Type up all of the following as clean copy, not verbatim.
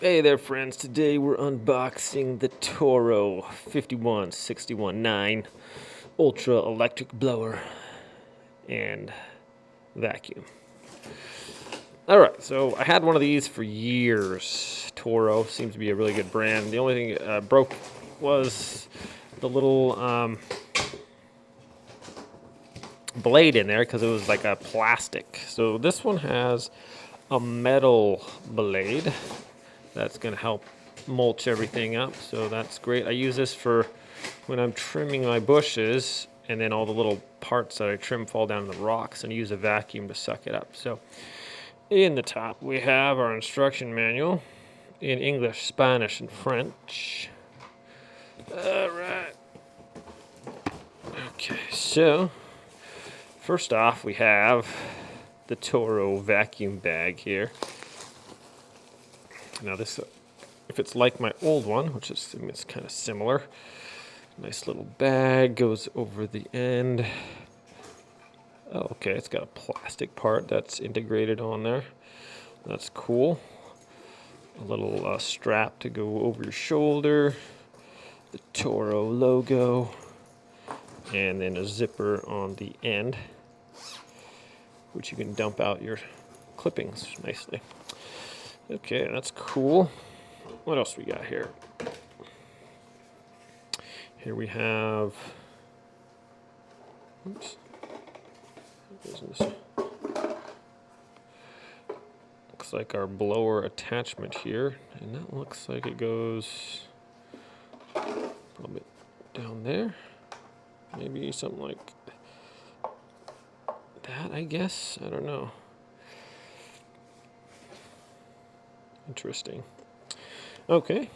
Hey there friends, today we're unboxing the Toro 51619 Ultra Electric Blower and Vacuum. Alright, so I had one of these for years. Toro seems to be a really good brand. The only thing broke was the little blade in there because it was like a plastic. So this one has a metal blade that's going to help mulch everything up, so that's great. I use this for when I'm trimming my bushes and then all the little parts that I trim fall down in the rocks, and use a vacuum to suck it up. So in the top we have our instruction manual in English, Spanish, and French. Alright. Okay, so first off we have the Toro vacuum bag here. Now this, if it's like my old one, which is it's kind of similar, nice little bag goes over the end. Oh, okay, it's got a plastic part that's integrated on there. That's cool. A little strap to go over your shoulder, the Toro logo, and then a zipper on the end, which you can dump out your clippings nicely. Okay, that's cool. What else we got here? Here we have, oops, looks like our blower attachment here, and that looks like it goes probably down there. Maybe something like that, I guess. I don't know. Interesting. Okay.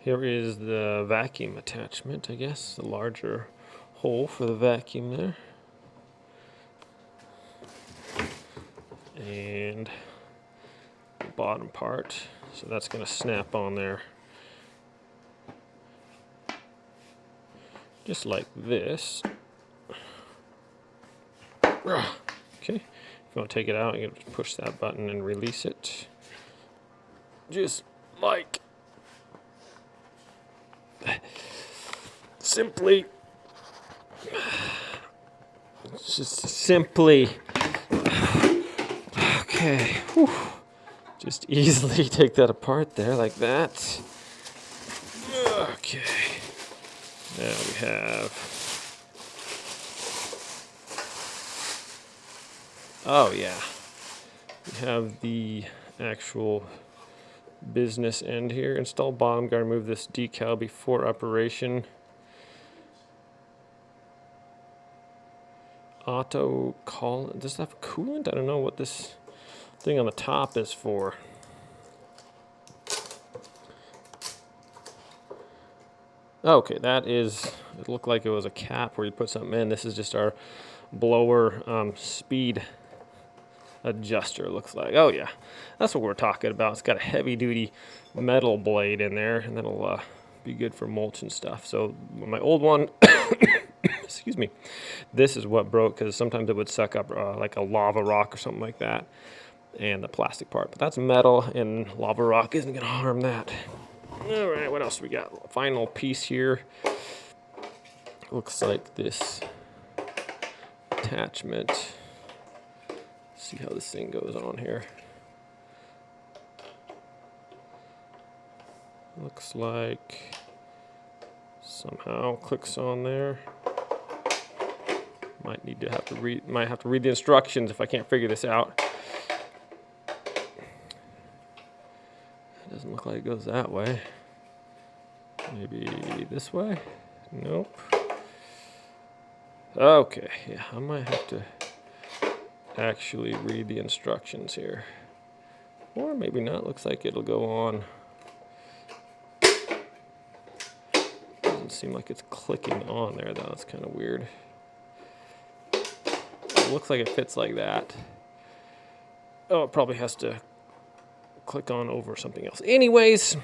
Here is the vacuum attachment, I guess. The larger hole for the vacuum there. And the bottom part. So that's going to snap on there. Just like this. Okay, if you want to take it out, you can push that button and release it. Just like simply, okay, whew. Just easily take that apart there like that. Okay, now we have, oh yeah, we have the actual business end here. Install bottom guard, remove this decal before operation. Auto call, does that have coolant? I don't know what this thing on the top is for. Okay, that is, it looked like it was a cap where you put something in. This is just our blower speed adjuster, looks like. Oh yeah, that's what we're talking about. It's got a heavy duty metal blade in there, and that'll be good for mulch and stuff. So my old one, excuse me, this is what broke, because sometimes it would suck up like a lava rock or something like that, and the plastic part. But that's metal, and lava rock isn't going to harm that. All right, what else we got? Final piece here. Looks like this attachment. See how this thing goes on here. Looks like somehow clicks on there. Might have to read the instructions if I can't figure this out. It doesn't look like it goes that way. Maybe this way? Nope. Okay, yeah, I might have to actually read the instructions here. Or maybe not. Looks like it'll go on. Doesn't seem like it's clicking on there though. It's kind of weird. It looks like it fits like that. Oh, it probably has to click on over something else. Anyways,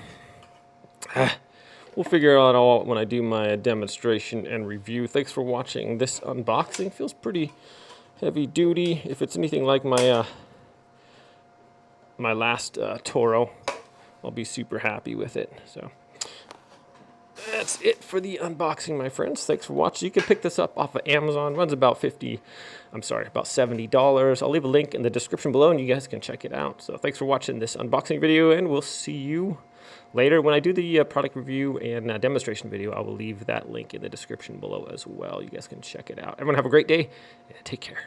we'll figure it out all when I do my demonstration and review. Thanks for watching this unboxing. Feels pretty heavy duty. If it's anything like my my last Toro, I'll be super happy with it. So that's it for the unboxing, my friends. Thanks for watching. You can pick this up off of Amazon. Runs about about $70. I'll leave a link in the description below and you guys can check it out. So thanks for watching this unboxing video, and we'll see you later. When I do the product review and demonstration video, I will leave that link in the description below as well. You guys can check it out. Everyone have a great day and take care.